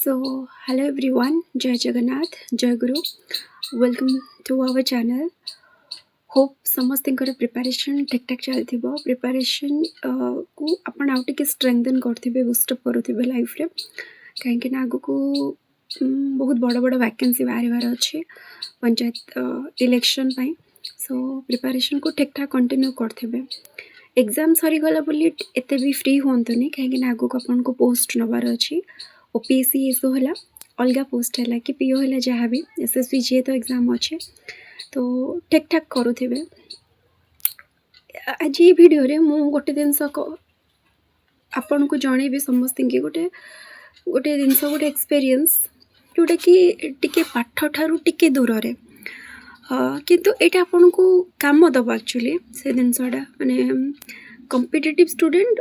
Hello everyone, Jai Jagannath, Jai Guru. Welcome to our channel. Hope ସମସ୍ତଙ୍କର preparation ଠିକ୍ ଠାକ୍ ଚାଲିଥିବ। ପ୍ରିପାରେସନ୍କୁ ଆପଣ ଆଉ ଟିକେ ଷ୍ଟ୍ରେଙ୍ଗଥେନ୍ କରୁଥିବେ, ବୁଷ୍ଟଅପ୍ କରୁଥିବେ ଲାଇଫ୍ରେ, କାହିଁକିନା ଆଗକୁ ବହୁତ ବଡ଼ ବଡ଼ ଭ୍ୟାକେନ୍ସି ବାହାରିବାର ଅଛି ପଞ୍ଚାୟତ ଇଲେକ୍ସନ୍ ପାଇଁ। ସୋ ପ୍ରିପାରେସନ୍କୁ ଠିକ୍ ଠାକ୍ କଣ୍ଟିନ୍ୟୁ କରୁଥିବେ। ଏକ୍ଜାମ୍ ସରିଗଲା ବୋଲି ଏତେ ବି ଫ୍ରି ହୁଅନ୍ତୁନି, କାହିଁକିନା ଆଗକୁ ଆପଣଙ୍କୁ ପୋଷ୍ଟ ନେବାର ଅଛି। OPSC ଏସବୁ ହେଲା, ଅଲଗା ପୋଷ୍ଟ ହେଲା କି PO ହେଲା, ଯାହା ବି SSB ଯିଏ ତ ଏକ୍ଜାମ୍ ଅଛି, ତ ଠିକ୍ ଠାକ୍ କରୁଥିବେ। ଆଜି ଏ ଭିଡ଼ିଓରେ ମୁଁ ଗୋଟେ ଜିନିଷ ଆପଣଙ୍କୁ ଜଣେଇବି, ସମସ୍ତଙ୍କୁ ଗୋଟେ ଜିନିଷ, ଗୋଟେ ଏକ୍ସପେରିଏନ୍ସ ଯେଉଁଟାକି ଟିକେ ପାଠ ଠାରୁ ଟିକେ ଦୂରରେ, କିନ୍ତୁ ଏଇଟା ଆପଣଙ୍କୁ କାମ ଦେବ। ଆକ୍ଚୁଆଲି ସେ ଜିନିଷଟା ମାନେ କମ୍ପିଟେଟିଭ୍ ଷ୍ଟୁଡେଣ୍ଟ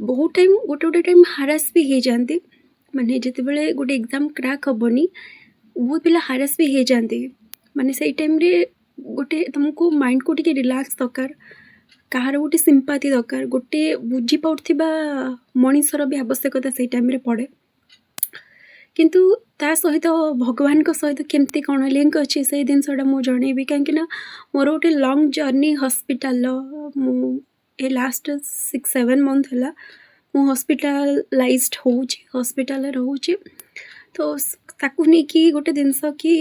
ବହୁତ ଟାଇମ୍ ଗୋଟେ ଟାଇମ୍ ହାରାସ୍ ବି ହେଇଯାନ୍ତି। ମାନେ ଯେତେବେଳେ ଗୋଟେ ଏକ୍ଜାମ୍ କ୍ରାକ୍ ହେବନି, ବହୁତ ପିଲା ହାରାସ୍ ବି ହେଇଯାନ୍ତି। ମାନେ ସେଇ ଟାଇମ୍ରେ ଗୋଟେ ତୁମକୁ ମାଇଣ୍ଡକୁ ଟିକେ ରିଲାକ୍ସ ଦରକାର, କାହାର ଗୋଟେ ସିମ୍ପାଥି ଦରକାର, ଗୋଟେ ବୁଝିପାରୁଥିବା ମଣିଷର ବି ଆବଶ୍ୟକତା ସେଇ ଟାଇମ୍ରେ ପଡ଼େ। କିନ୍ତୁ ତା ସହିତ ଭଗବାନଙ୍କ ସହିତ କେମିତି କ'ଣ ଲିଙ୍କ୍ ଅଛି ସେଇ ଜିନିଷଟା ମୁଁ ଜଣେଇବି, କାହିଁକିନା ମୋର ଗୋଟେ ଲଙ୍ଗ୍ ଜର୍ଣ୍ଣି ହସ୍ପିଟାଲର। ମୁଁ ଏ ଲାଷ୍ଟ 6-7 ମନ୍ଥ ହେଲା ମୁଁ ହସ୍ପିଟାଲାଇଜ୍ଡ ହେଉଛି, ହସ୍ପିଟାଲରେ ରହୁଛି। ତ ତାକୁ ନେଇକି ଗୋଟେ ଜିନିଷ କି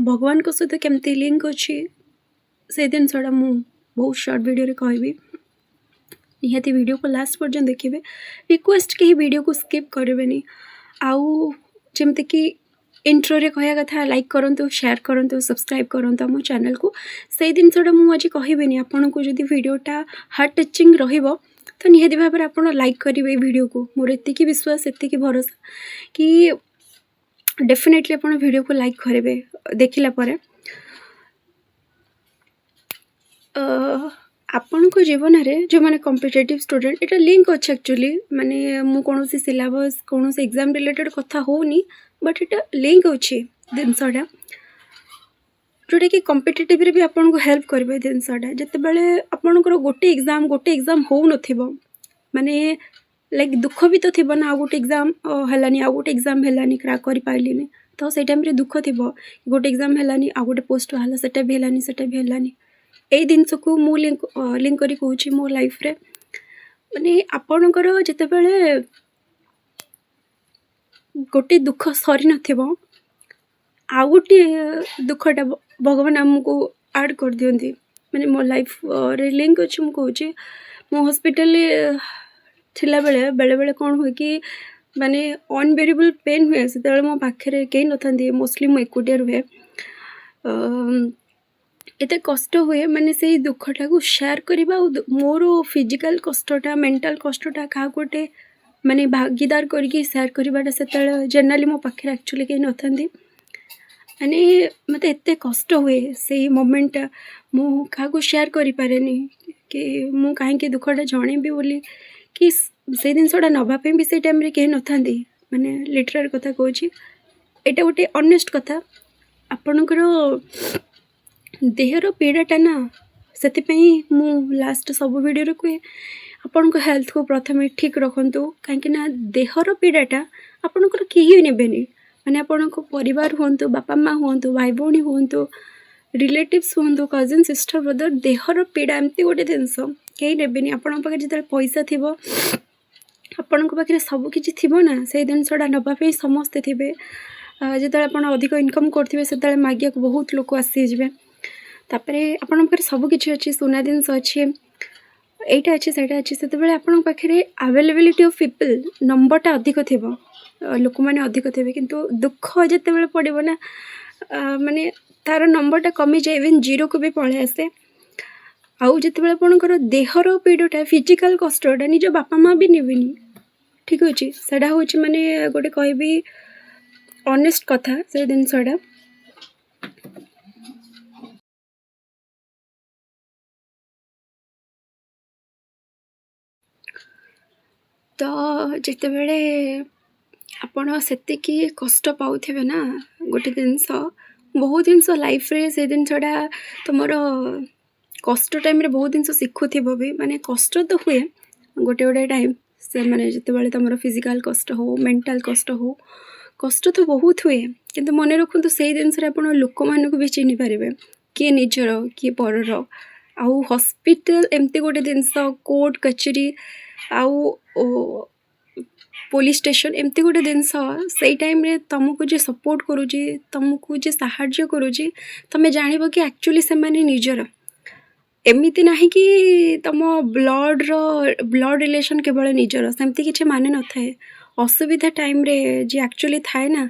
ଭଗବାନଙ୍କ ସହିତ କେମିତି ଲିଙ୍କ୍ ଅଛି ସେଇ ଜିନିଷଟା ମୁଁ ବହୁତ ସର୍ଟ ଭିଡ଼ିଓରେ କହିବି। ନିହାତି ଭିଡ଼ିଓକୁ ଲାଷ୍ଟ ପର୍ଯ୍ୟନ୍ତ ଦେଖିବେ। ରିକ୍ୱେଷ୍ଟ, କେହି ଭିଡ଼ିଓକୁ ସ୍କିପ୍ କରିବେନି। ଆଉ ଯେମିତିକି ଇଣ୍ଟ୍ରୋରେ କହିବା କଥା, ଲାଇକ୍ କରନ୍ତୁ, ସେୟାର କରନ୍ତୁ, ସବସ୍କ୍ରାଇବ୍ କରନ୍ତୁ ଆମ ଚ୍ୟାନେଲକୁ। ସେଇ ଜିନିଷଟା ମୁଁ ଆଜି କହିବିନି। ଆପଣଙ୍କୁ ଯଦି ଭିଡ଼ିଓଟା ହାର୍ଟ ଟଚିଂ ରହିବ ତ ନିହାତି ଭାବରେ ଆପଣ ଲାଇକ୍ କରିବେ ଏଇ ଭିଡ଼ିଓକୁ। ମୋର ଏତିକି ବିଶ୍ୱାସ, ଏତିକି ଭରସା କି ଡେଫିନେଟଲି ଆପଣ ଭିଡ଼ିଓକୁ ଲାଇକ୍ କରିବେ ଦେଖିଲା ପରେ। ଆପଣଙ୍କ ଜୀବନରେ ଯେଉଁମାନେ କମ୍ପିଟେଟିଭ୍ ଷ୍ଟୁଡେଣ୍ଟ, ଏଇଟା ଲିଙ୍କ୍ ଅଛି ଆକ୍ଚୁଆଲି। ମାନେ ମୁଁ କୌଣସି ସିଲାବସ୍, କୌଣସି ଏକ୍ଜାମ୍ ରିଲେଟେଡ଼୍ କଥା ହେଉନି, ବଟ୍ ଏଇଟା ଲିଙ୍କ୍ ଅଛି ଜିନିଷଟା, ଯେଉଁଟାକି କମ୍ପିଟେଟିଭ୍ରେ ବି ଆପଣଙ୍କୁ ହେଲ୍ପ କରିବେ ଜିନିଷଟା। ଯେତେବେଳେ ଆପଣଙ୍କର ଗୋଟେ ଏକ୍ଜାମ୍ ହେଉନଥିବ, ମାନେ ଲାଇକ୍ ଦୁଃଖ ବି ତ ଥିବ ନା, ଆଉ ଗୋଟେ ଏକ୍ଜାମ୍ ହେଲାନି, ଆଉ ଗୋଟେ ଏକ୍ଜାମ୍ ହେଲାନି, କ୍ରାକ୍ କରିପାରିଲିନି, ତ ସେଇ ଟାଇମ୍ରେ ଦୁଃଖ ଥିବ। ଗୋଟେ ଏକ୍ଜାମ୍ ହେଲାନି, ଆଉ ଗୋଟେ ପୋଷ୍ଟ ବାହାରିଲା, ସେଟା ବି ହେଲାନି। ଏଇ ଜିନିଷକୁ ମୁଁ ଲିଙ୍କ୍ କରି କହୁଛି ମୋ ଲାଇଫ୍ରେ। ମାନେ ଆପଣଙ୍କର ଯେତେବେଳେ ଗୋଟେ ଦୁଃଖ ସରିନଥିବ, ଆଉ ଗୋଟେ ଦୁଃଖଟା ଭଗବାନ ଆମକୁ ଆଡ଼୍ କରିଦିଅନ୍ତି। ମାନେ ମୋ ଲାଇଫ୍ରେ ଲିଙ୍କ୍ ଅଛି। ମୁଁ କହୁଛି, ମୁଁ ହସ୍ପିଟାଲରେ ଥିଲାବେଳେ ବେଳେବେଳେ କ'ଣ ହୁଏ କି, ମାନେ ଅନବେରେବଲ୍ ପେନ୍ ହୁଏ। ସେତେବେଳେ ମୋ ପାଖରେ କେହି ନଥାନ୍ତି, ମୋଷ୍ଟଲି ମୁଁ ଏକୁଟିଆ ରୁହେ। ଏତେ କଷ୍ଟ ହୁଏ, ମାନେ ସେଇ ଦୁଃଖଟାକୁ ସେୟାର କରିବା, ଆଉ ମୋର ଫିଜିକାଲ୍ କଷ୍ଟଟା, ମେଣ୍ଟାଲ୍ କଷ୍ଟଟା କାହାକୁ ଗୋଟେ ମାନେ ଭାଗିଦାର କରିକି ସେୟାର କରିବାଟା, ସେତେବେଳେ ଜେନେରାଲି ମୋ ପାଖରେ ଆକ୍ଚୁଆଲି କେହି ନଥାନ୍ତି। ମାନେ ମୋତେ ଏତେ କଷ୍ଟ ହୁଏ ସେଇ ମୋମେଣ୍ଟଟା, ମୁଁ କାହାକୁ ସେୟାର କରିପାରେନି କି ମୁଁ କାହିଁକି ଦୁଃଖଟା ଜଣେଇବି ବୋଲି, କି ସେଇ ଜିନିଷଟା ନେବା ପାଇଁ ବି ସେଇ ଟାଇମ୍ରେ କେହି ନଥାନ୍ତି। ମାନେ ଲିଟରାଲ୍ କଥା କହୁଛି, ଏଇଟା ଗୋଟେ ଅନେଷ୍ଟ କଥା। ଆପଣଙ୍କର ଦେହର ପୀଡ଼ାଟା ନା, ସେଥିପାଇଁ ମୁଁ ଲାଷ୍ଟ ସବୁ ଭିଡ଼ିଓରେ କୁହେ, ଆପଣଙ୍କ ହେଲ୍ଥକୁ ପ୍ରଥମେ ଠିକ୍ ରଖନ୍ତୁ, କାହିଁକିନା ଦେହର ପୀଡ଼ାଟା ଆପଣଙ୍କର କେହି ନେବେନି। ମାନେ ଆପଣଙ୍କ ପରିବାର ହୁଅନ୍ତୁ, ବାପା ମା ହୁଅନ୍ତୁ, ଭାଇ ଭଉଣୀ ହୁଅନ୍ତୁ, ରିଲେଟିଭ୍ସ ହୁଅନ୍ତୁ, କଜିନ୍, ସିଷ୍ଟର, ବ୍ରଦର, ଦେହର ପୀଡ଼ା ଏମିତି ଗୋଟେ ଜିନିଷ କେହି ନେବେନି। ଆପଣଙ୍କ ପାଖରେ ଯେତେବେଳେ ପଇସା ଥିବ, ଆପଣଙ୍କ ପାଖରେ ସବୁ କିଛି ଥିବ ନା, ସେଇ ଜିନିଷଟା ନେବା ପାଇଁ ସମସ୍ତେ ଥିବେ। ଯେତେବେଳେ ଆପଣ ଅଧିକ ଇନକମ୍ କରୁଥିବେ, ସେତେବେଳେ ମାଗିବାକୁ ବହୁତ ଲୋକ ଆସିଯିବେ। ତାପରେ ଆପଣଙ୍କ ପାଖରେ ସବୁ କିଛି ଅଛି, ସୁନା ଜିନିଷ ଅଛି, ଏଇଟା ଅଛି, ସେଇଟା ଅଛି, ସେତେବେଳେ ଆପଣଙ୍କ ପାଖରେ ଆଭେଲେବିଲିଟି ଅଫ୍ ପିପଲ୍, ନମ୍ବରଟା ଅଧିକ ଥିବ, ଲୋକମାନେ ଅଧିକ ଥିବେ। କିନ୍ତୁ ଦୁଃଖ ଯେତେବେଳେ ପଡ଼ିବ ନା, ମାନେ ତା'ର ନମ୍ବରଟା କମିଯାଏ, ଇଭେନ୍ ଜିରୋକୁ ବି ପଳେଇ ଆସେ। ଆଉ ଯେତେବେଳେ ଆପଣଙ୍କର ଦେହର ପୀଡ଼ାଟା, ଫିଜିକାଲ୍ କଷ୍ଟଟା ନିଜ ବାପା ମା ବି ନେବେନି, ଠିକ୍ ଅଛି। ସେଇଟା ହେଉଛି ମାନେ ଗୋଟେ କହିବି ଅନେଷ୍ଟ କଥା, ସେ ଜିନିଷଟା। ତ ଯେତେବେଳେ ଆପଣ ସେତିକି କଷ୍ଟ ପାଉଥିବେ ନା, ଗୋଟେ ଜିନିଷ, ବହୁତ ଜିନିଷ ଲାଇଫ୍ରେ, ସେ ଜିନିଷଟା ତୁମର କଷ୍ଟ ଟାଇମ୍ରେ ବହୁତ ଜିନିଷ ଶିଖୁଥିବ ବି। ମାନେ କଷ୍ଟ ତ ହୁଏ ଗୋଟେ ଟାଇମ୍, ସେମାନେ ଯେତେବେଳେ ତୁମର ଫିଜିକାଲ୍ କଷ୍ଟ ହଉ, ମେଣ୍ଟାଲ୍ କଷ୍ଟ ହଉ, କଷ୍ଟ ତ ବହୁତ ହୁଏ, କିନ୍ତୁ ମନେ ରଖନ୍ତୁ ସେଇ ଜିନିଷରେ ଆପଣ ଲୋକମାନଙ୍କୁ ବି ଚିହ୍ନି ପାରିବେ, କିଏ ନିଜର କିଏ ପରର। ଆଉ ହସ୍ପିଟାଲ ଏମିତି ଗୋଟେ ଜିନିଷ, କୋର୍ଟ କଚେରୀ ଆଉ ପୋଲିସ ଷ୍ଟେସନ ଏମିତି ଗୋଟେ ଜିନିଷ, ସେଇ ଟାଇମ୍ରେ ତୁମକୁ ଯିଏ ସପୋର୍ଟ କରୁଛି, ତୁମକୁ ଯିଏ ସାହାଯ୍ୟ କରୁଛି, ତୁମେ ଜାଣିବ କି ଆକ୍ଚୁଆଲି ସେମାନେ ନିଜର। ଏମିତି ନାହିଁ କି ତୁମ ବ୍ଲଡ଼ ରିଲେସନ୍ କେବଳ ନିଜର, ସେମିତି କିଛି ମାନେ ନଥାଏ। ଅସୁବିଧା ଟାଇମ୍ରେ ଯିଏ ଆକ୍ଚୁଆଲି ଥାଏ ନା,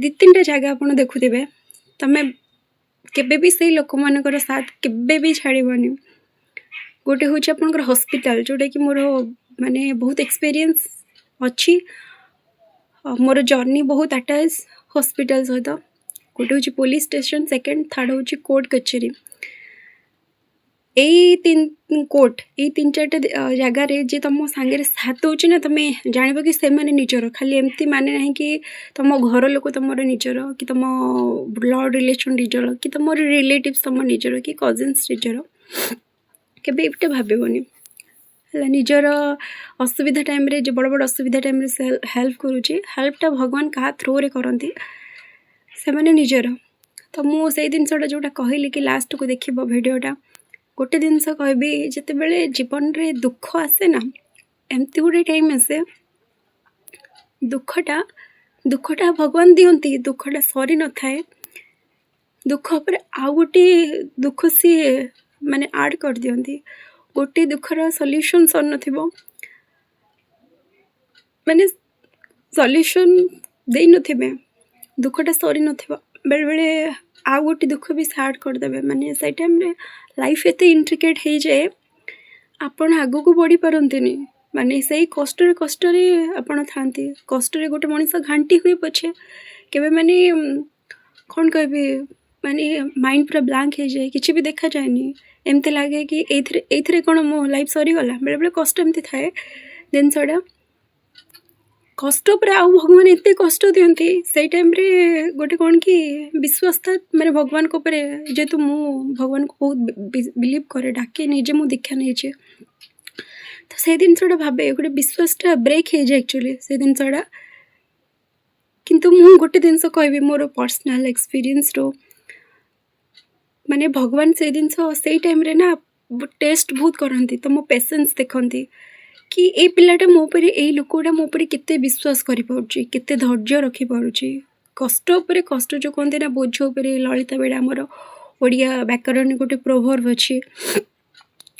2-3ଟା ଜାଗା ଆପଣ ଦେଖୁଥିବେ, ତୁମେ କେବେ ବି ସେଇ ଲୋକମାନଙ୍କର ସାଥ କେବେ ବି ଛାଡ଼ିବନି। ଗୋଟେ ହେଉଛି ଆପଣଙ୍କର ହସ୍ପିଟାଲ, ଯେଉଁଟାକି ମୋର ମାନେ ବହୁତ ଏକ୍ସପିରିଏନ୍ସ ଅଛି, ମୋର ଜର୍ଣ୍ଣି ବହୁତ ଆଟାଚ୍ ହସ୍ପିଟାଲ ସହିତ। ଗୋଟେ ହେଉଛି ପୋଲିସ ଷ୍ଟେସନ, ସେକେଣ୍ଡ ଥାର୍ଡ଼ ହେଉଛି କୋର୍ଟ କଚେରୀ। ଏଇ 3-4ଟା ଜାଗାରେ ଯିଏ ତୁମ ସାଙ୍ଗରେ ସାଥ ଦେଉଛି ନା, ତୁମେ ଜାଣିବ କି ସେମାନେ ନିଜର। ଖାଲି ଏମିତି ମାନେ ନାହିଁ କି ତୁମ ଘର ଲୋକ ତୁମର ନିଜର, କି ତୁମ ବ୍ଲଡ଼ ରିଲେସନ୍ ନିଜର, କି ତୁମର ରିଲେଟିଭ୍ସ ତୁମ ନିଜର, କି କଜିନ୍ସ ନିଜର। କେବେ ଏଇଟା ଭାବିବନି ହେଲା। ନିଜର ଅସୁବିଧା ଟାଇମ୍ରେ, ଯେ ବଡ଼ ବଡ଼ ଅସୁବିଧା ଟାଇମ୍ରେ ସେ ହେଲ୍ପ କରୁଛି, ହେଲ୍ପଟା ଭଗବାନ କାହା ଥ୍ରୋରେ କରନ୍ତି, ସେମାନେ ନିଜର। ତ ମୁଁ ସେଇ ଜିନିଷଟା ଯେଉଁଟା କହିଲି କି ଲାଷ୍ଟକୁ ଦେଖିବ ଭିଡ଼ିଓଟା, ଗୋଟେ ଜିନିଷ କହିବି, ଯେତେବେଳେ ଜୀବନରେ ଦୁଃଖ ଆସେ ନା, ଏମିତି ଗୋଟେ ଟାଇମ୍ ଆସେ, ଦୁଃଖଟା ଭଗବାନ ଦିଅନ୍ତି, ଦୁଃଖଟା ସରି ନଥାଏ। ଦୁଃଖ ଉପରେ ଆଉ ଗୋଟେ ଦୁଃଖ ସିଏ ମାନେ ଆଡ଼୍ କରିଦିଅନ୍ତି। ଗୋଟେ ଦୁଃଖର ସଲ୍ୟୁସନ୍ ସରିନଥିବ, ମାନେ ସଲ୍ୟୁସନ୍ ଦେଇନଥିବେ, ଦୁଃଖଟା ସରିନଥିବ, ବେଳେବେଳେ ଆଉ ଗୋଟେ ଦୁଃଖ ବି ସେ ଆଡ଼୍ କରିଦେବେ। ମାନେ ସେଇ ଟାଇମ୍ରେ ଲାଇଫ୍ ଏତେ ଇଣ୍ଟ୍ରିକେଟ୍ ହେଇଯାଏ, ଆପଣ ଆଗକୁ ବଢ଼ିପାରନ୍ତିନି। ମାନେ ସେଇ କଷ୍ଟରେ ଆପଣ ଥାଆନ୍ତି। କଷ୍ଟରେ ଗୋଟେ ମଣିଷ ଘାଣ୍ଟି ହୁଏ ପଛେ, କେବେ ମାନେ କ'ଣ କହିବି, ମାନେ ମାଇଣ୍ଡ ପୁରା ବ୍ଲାଙ୍କ ହେଇଯାଏ, କିଛି ବି ଦେଖାଯାଏନି। ଏମିତି ଲାଗେ କି ଏଇଥିରେ କ'ଣ ମୋ ଲାଇଫ୍ ସରିଗଲା। ବେଳେବେଳେ କଷ୍ଟ ଏମିତି ଥାଏ ଜିନିଷଟା, କଷ୍ଟ ଉପରେ ଆଉ ଭଗବାନ ଏତେ କଷ୍ଟ ଦିଅନ୍ତି। ସେଇ ଟାଇମ୍ରେ ଗୋଟେ କ'ଣ କି ବିଶ୍ୱାସ ଥାଏ, ମାନେ ଭଗବାନଙ୍କ ଉପରେ। ଯେହେତୁ ମୁଁ ଭଗବାନଙ୍କୁ ବହୁତ ବିଲିଭ୍ କରେ, ଡାକେ, ନିଜେ ମୁଁ ଦୀକ୍ଷା ନେଇଛି, ତ ସେଇ ଜିନିଷଟା ଭାବେ, ଗୋଟେ ବିଶ୍ୱାସଟା ବ୍ରେକ୍ ହେଇଯାଏ ଆକ୍ଚୁଆଲି ସେଇ ଜିନିଷଟା। କିନ୍ତୁ ମୁଁ ଗୋଟେ ଜିନିଷ କହିବି ମୋର ପର୍ସନାଲ୍ ଏକ୍ସପିରିଏନ୍ସରୁ, ମାନେ ଭଗବାନ ସେଇ ଜିନିଷ ସେଇ ଟାଇମ୍ରେ ନା ଟେଷ୍ଟ ବହୁତ କରନ୍ତି, ତୁମ ପେସେନ୍ସ ଦେଖନ୍ତି କି ଏଇ ପିଲାଟା ମୋ ଉପରେ, ଏଇ ଲୋକଟା ମୋ ଉପରେ କେତେ ବିଶ୍ୱାସ କରିପାରୁଛି, କେତେ ଧୈର୍ଯ୍ୟ ରଖିପାରୁଛି। କଷ୍ଟ ଉପରେ କଷ୍ଟ, ଯେଉଁ କୁହନ୍ତି ନା ବୋଝ ଉପରେ ଲଳିତା ବେଡ଼ା, ଆମର ଓଡ଼ିଆ ବ୍ୟାକରଣରେ ଗୋଟେ ପ୍ରୋଭର୍ବ ଅଛି,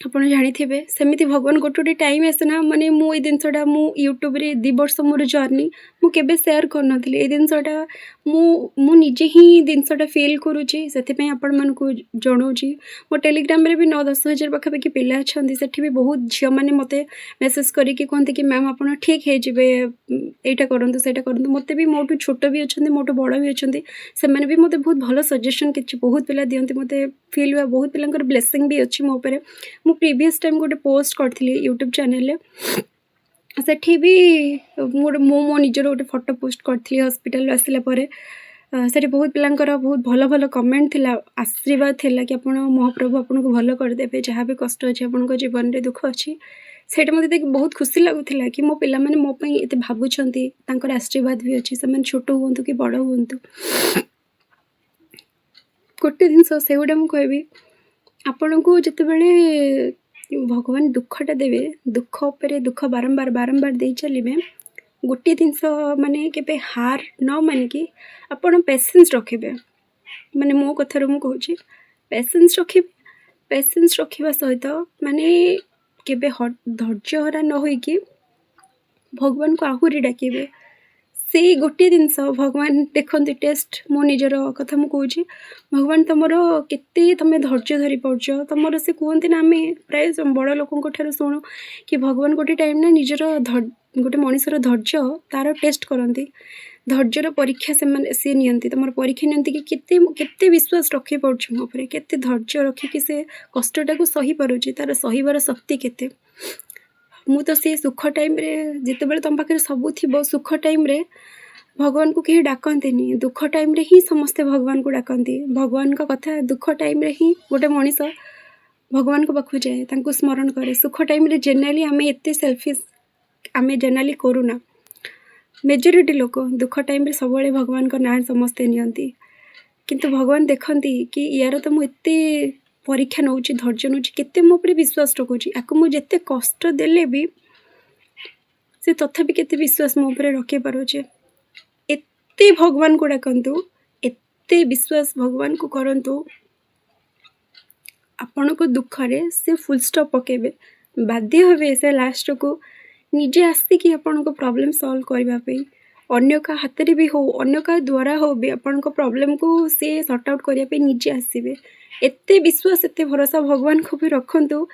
ଆପଣ ଜାଣିଥିବେ। ସେମିତି ଭଗବାନ ଗୋଟେ ଟାଇମ୍ ଆସେ ନା, ମାନେ ମୁଁ ଏଇ ଜିନିଷଟା ମୁଁ ୟୁଟ୍ୟୁବରେ 2 ବର୍ଷ ମୋର ଜର୍ଣ୍ଣି, ମୁଁ କେବେ ସେୟାର କରିନଥିଲି ଏଇ ଜିନିଷଟା। ମୁଁ ନିଜେ ହିଁ ଜିନିଷଟା ଫିଲ୍ କରୁଛି, ସେଥିପାଇଁ ଆପଣମାନଙ୍କୁ ଜଣାଉଛି। ମୋ ଟେଲିଗ୍ରାମରେ ବି 9-10 ହଜାର ପାଖାପାଖି ପିଲା ଅଛନ୍ତି, ସେଠି ବି ବହୁତ ଝିଅମାନେ ମୋତେ ମେସେଜ୍ କରିକି କୁହନ୍ତି କି ମ୍ୟାମ୍ ଆପଣ ଠିକ୍ ହେଇଯିବେ, ଏଇଟା କରନ୍ତୁ ସେଇଟା କରନ୍ତୁ। ମୋତେ ବି ମୋଠୁ ଛୋଟ ବି ଅଛନ୍ତି, ମୋଠୁ ବଡ଼ ବି ଅଛନ୍ତି, ସେମାନେ ବି ମୋତେ ବହୁତ ଭଲ ସଜେସନ୍ କିଛି ବହୁତ ପିଲା ଦିଅନ୍ତି। ମୋତେ ଫିଲ୍ ହୁଏ ବହୁତ ପିଲାଙ୍କର ବ୍ଲେସିଂ ବି ଅଛି ମୋ ଉପରେ। ମୁଁ ପ୍ରିଭିୟସ୍ ଟାଇମ୍ ଗୋଟେ ପୋଷ୍ଟ କରିଥିଲି ୟୁଟ୍ୟୁବ୍ ଚ୍ୟାନେଲରେ, ସେଠି ବି ମୁଁ ମୋ ନିଜର ଗୋଟେ ଫଟୋ ପୋଷ୍ଟ କରିଥିଲି ହସ୍ପିଟାଲରୁ ଆସିଲା ପରେ। ସେଠି ବହୁତ ପିଲାଙ୍କର ବହୁତ ଭଲ ଭଲ କମେଣ୍ଟ ଥିଲା, ଆଶୀର୍ବାଦ ଥିଲା କି ଆପଣ ମହାପ୍ରଭୁ ଆପଣଙ୍କୁ ଭଲ କରିଦେବେ, ଯାହା ବି କଷ୍ଟ ଅଛି ଆପଣଙ୍କ ଜୀବନରେ, ଦୁଃଖ ଅଛି, ସେଇଟା ମୋତେ ଦେଖି ବହୁତ ଖୁସି ଲାଗୁଥିଲା କି ମୋ ପିଲାମାନେ ମୋ ପାଇଁ ଏତେ ଭାବୁଛନ୍ତି, ତାଙ୍କର ଆଶୀର୍ବାଦ ବି ଅଛି, ସେମାନେ ଛୋଟ ହୁଅନ୍ତୁ କି ବଡ଼ ହୁଅନ୍ତୁ। ଗୋଟେ ଜିନିଷ ସେଗୁଡ଼ା ମୁଁ କହିବି, ଆପଣଙ୍କୁ ଯେତେବେଳେ ଭଗବାନ ଦୁଃଖଟା ଦେବେ, ଦୁଃଖ ଉପରେ ଦୁଃଖ ବାରମ୍ବାର ଦେଇ ଚାଲିବେ, ଗୋଟିଏ ଜିନିଷ ମାନେ କେବେ ହାର ନ ମାନିକି ଆପଣ ପେସେନ୍ସ ରଖିବେ। ମାନେ ମୋ କଥାରୁ ମୁଁ କହୁଛି, ପେସେନ୍ସ ରଖିବେ। ପେସେନ୍ସ ରଖିବା ସହିତ ମାନେ କେବେ ଧୈର୍ଯ୍ୟହରା ନ ହୋଇକି ଭଗବାନଙ୍କୁ ଆହୁରି ଡାକିବେ। ସେଇ ଗୋଟିଏ ଜିନିଷ ଭଗବାନ ଦେଖନ୍ତି ଟେଷ୍ଟ। ମୋ ନିଜର କଥା ମୁଁ କହୁଛି, ଭଗବାନ ତୁମର କେତେ ତୁମେ ଧୈର୍ଯ୍ୟ ଧରିପାରୁଛ। ତୁମର ସେ କୁହନ୍ତି ନା, ଆମେ ପ୍ରାୟ ବଡ଼ ଲୋକଙ୍କ ଠାରୁ ଶୁଣୁ କି ଭଗବାନ ଗୋଟେ ଟାଇମ୍ ନା ନିଜର ଗୋଟେ ମଣିଷର ଧୈର୍ଯ୍ୟ ତା'ର ଟେଷ୍ଟ କରନ୍ତି, ଧୈର୍ଯ୍ୟର ପରୀକ୍ଷା ସିଏ ନିଅନ୍ତି, ତୁମର ପରୀକ୍ଷା ନିଅନ୍ତି କି କେତେ ବିଶ୍ୱାସ ରଖିପାରୁଛି ମୋ ଉପରେ, କେତେ ଧୈର୍ଯ୍ୟ ରଖିକି ସେ କଷ୍ଟଟାକୁ ସହିପାରୁଛି, ତା'ର ସହିବାର ଶକ୍ତି କେତେ। ମୁଁ ତ ସେ ସୁଖ ଟାଇମ୍ରେ, ଯେତେବେଳେ ତୁମ ପାଖରେ ସବୁ ଥିବ, ସୁଖ ଟାଇମ୍ରେ ଭଗବାନଙ୍କୁ କେହି ଡାକନ୍ତିନି, ଦୁଃଖ ଟାଇମ୍ରେ ହିଁ ସମସ୍ତେ ଭଗବାନଙ୍କୁ ଡାକନ୍ତି। ଭଗବାନଙ୍କ କଥା ଦୁଃଖ ଟାଇମ୍ରେ ହିଁ ଗୋଟେ ମଣିଷ ଭଗବାନଙ୍କ ପାଖକୁ ଯାଏ, ତାଙ୍କୁ ସ୍ମରଣ କରେ। ସୁଖ ଟାଇମ୍ରେ ଜେନେରାଲି ଆମେ ଏତେ ସେଲ୍ଫିସ୍, ଆମେ ଜେନେରାଲି କରୁନା। मेजोरिटी लोक दुख टाइम सब भगवान का ना समस्ते नियंती किंतु भगवान देखती कि यार तो मुझे परीक्षा नौ धैर्य नौ केते मो पर विश्वास रखुची आपको मुझे कष्ट देले भी से तथापि केते विश्वास मो पर रखी पारुचे एते भगवान को डाकंतु एते विश्वास भगवान को करंतु आपण को दुख रे से फुल स्टॉप पकेबे बाध्य होबे से लास्ट को निजे आसिकी आपण को प्रॉब्लम सॉल्व करबा पे अन्य का हाथ रे भी हो अन्य का द्वारा हो भी आपण को प्रॉब्लम को से सॉर्ट आउट करिया पे निजे आसीबे एते विश्वास एते भरोसा भगवान को भी रखंतु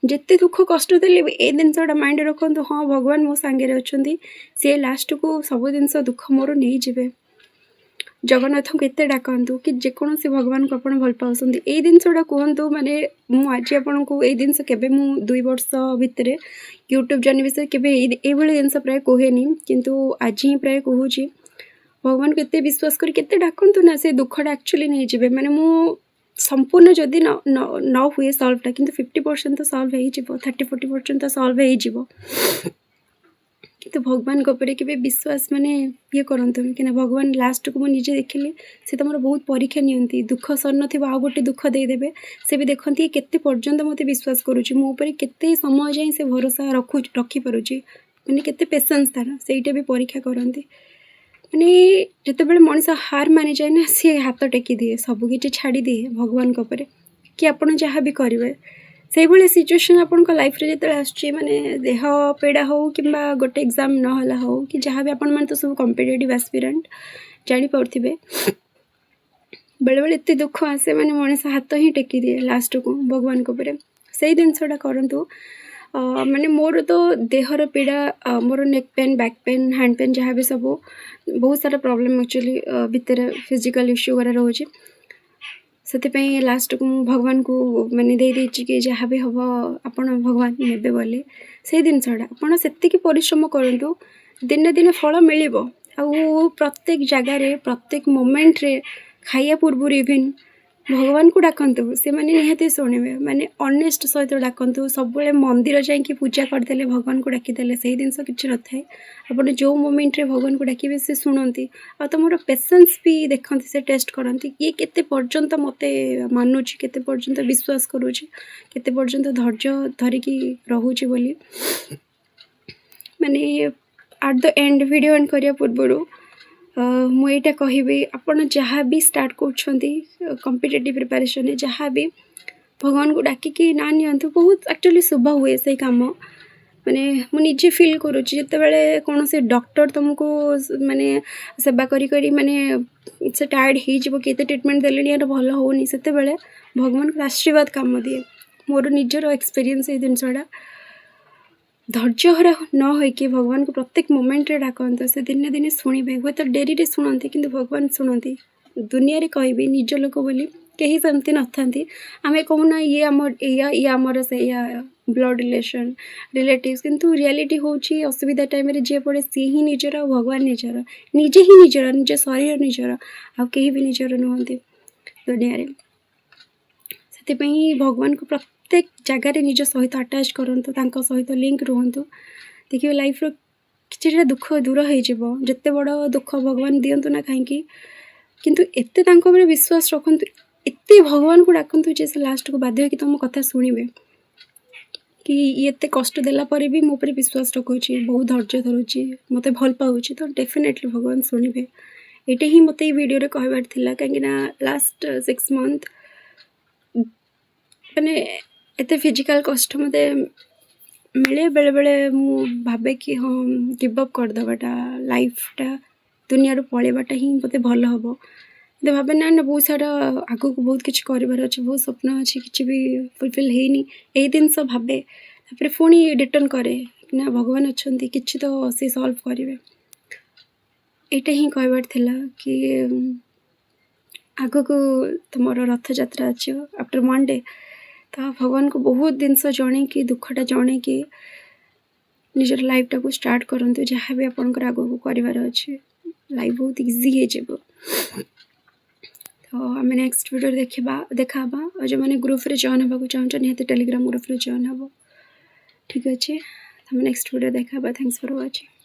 जेते दुख कष्ट देले भी ए दिनसटा माइंड रखंतु हाँ भगवान मो सांगे अच्छी सी लास्ट को सब जिनस दुख मोर नहीं जिवे जगन्नाथ को एत डाकतु कि जेकोसी भगवान को आप भल पाँच यही जिनसा कहतु माने मुझे आपन को यही जिनस के 2 वर्ष भितर यूट्यूब जर्नी विषय के जिनस प्राय कहेनी किंतु आज ही प्राय कहूँ भगवान को एत विश्वास कर डाकतु ना से दुखटा एक्चुअली नहीं जी मैंने मु संपूर्ण जदि न हुए सल्वटा कि 50% तो सल्व हो 30-40% तो सल्व हो तो भगवान को ऊपर के विश्वास माने ये करतु कि भगवान लास्ट को मुझे देखिली से तुम बहुत परीक्षा नियंती दुख सर ना आ गोटे दुख देदेवे से भी देखती केते पर्यंत मत विश्वास करुच्ची मो पर केते समय जाए से भरोसा रखी पारुची मैंने केते पेशेंस तार सेटा भी परीक्षा करती माने जितेबाला मनीष हार मानि जाए ना सी हाथ टेकी दिए सबकि छाड़ी दिए भगवान को ऊपर कि आपड़ जहाँ भी करेंगे से भाई सिचुएसन आपण लाइफ रे जो आसुच्छी माने देह पीड़ा हो कि गोटे एग्जाम नहला हो कि जहाँ भी आपण तो सब कॉम्पिटिटिव एस्पिरेंट जानीपे बेले बेले एत दुख आसे माने मनीष हाथ ही टेकी दिए लास्ट को भगवान को ऊपर से जिनसा करूँ माने मोर तो देहर पीड़ा मोर neck pain back pain hand pain जहाँ भी सब बहुत सारा प्रॉब्लम एक्चुअली भितर फिजिकल इश्यू वगैरह रोचे से लास्ट को भगवान को मैंने दे देछि कि जहाँ भी हम आपण भगवान नेबे बोले से जिनसा आप से परिश्रम करूँ दिन दिन फल मिल प्रत्येक जगार प्रत्येक मोमेंट रे खाया पूर्व इवेन भगवान को डाकतु से मैंने निहाती शुणे माने ऑनेस्ट सहित डाकतु सब मंदिर जाकि पूजा करदे भगवान को डाकीदे से जिनस कि न थाए आप जो मोमेंट रे भगवान को डाकिबे से शुणती आ तुम पेशेंस भी देखती से टेस्ट करती ये केते पर्यंत मते मानुची केते पर्यंत विश्वास करुची केते पर्यंत धैर्य धरिकी रहूची बोली माने at the end video and करिया पूर्व मुझे कहबी आपड़ जहाँ भी स्टार्ट कर कॉम्पिटिटिव प्रिपरेशन जहाँ भी भगवान को डाकिकी ना नियंतु बहुत एक्चुअली शुभ हुए से काम माने मुझे फील करुच्ची जितेबाला कौन से डॉक्टर तुमको माने सेवा करी करी माने से टायर्ड हो कि ट्रिटमेंट देले यार भल होनी से भगवान को आशीर्वाद काम दिए मोर निजर एक्सपीरियंस ये जिनसा धैर्य हरा न होइके भगवान को प्रत्येक मोमेंट रे डाकत से दिन दिन शुणे हुए तो डेरी रे शुणती कि भगवान शुणती दुनिया रे कहबी निज लोक बोली कहीं सेमती न था आम कहूना ये आमर से ब्लड रिलेशन रिलेटिव्स किंतु रियलिटी होची असुविधा टाइम रे जे पड़े सी ही निजर भगवान निजर निजे ही निजर निज शरीर निजर आ कहीं भी निजर नुहति दुनिया रे से भगवान को प्रत्येक जगार निज सहित अटैच करंतु तांको सहित लिंक रुहंतु देखिए लाइफ रो किछिटा दुख दूर हो जिते बड़ दुख भगवान दियंतु ना कहीं किंतु एते तांको ऊपर विश्वास रखंतु एते भगवान को डाकंतु जे से लास्ट को बाध्य कि तुम कथा शुणिबे कि ये एते कष्ट देला पर भी मो पर विश्वास रखुची बहुत धैर्य धरुची मते भल पाउची तो डेफिनेटली भगवान शुणिबे एटे ही मते वीडियो रे कहबार थिला कहीं ना लास्ट 6 मंथ माने एते फिजिकल कष्ट मते मिले बेले बेले मु भाबे कि हाँ गिव अप कर दबाटा लाइफटा दुनिया रो पळेबाटा ही मते भल हबो तो भावे ना ना बहुत सारा आगो को बहुत किसी कर अच्छे बहुत स्वप्न अच्छी किसी भी फुलफिल होनी यही दिन सब भावे तापर पुणी रिटर्न करे ना भगवान अच्छा कि तो सी सल्व करेंगे यहाँ ही कहबार थिला कि आग को तुम रथ यात्रा अच्छे आफ्टर 1 डे तो भगवान को बहुत जिनस जड़े कि दुखटा जड़े कि निजर लाइफटा को स्टार्ट करंतु जहाँ भी आपंकर आग को करार अच्छे लाइफ बहुत इजी हो तो आम नेक्स्ट वीडियो देखा और जो मैंने ग्रुप रे जॉइन होगा चाहूँ निहाती टेलीग्राम ग्रुप रे जॉइन हम ठीक अच्छे तो नेक्स्ट वीडियो देखा थैंक्स फॉर वाचिंग।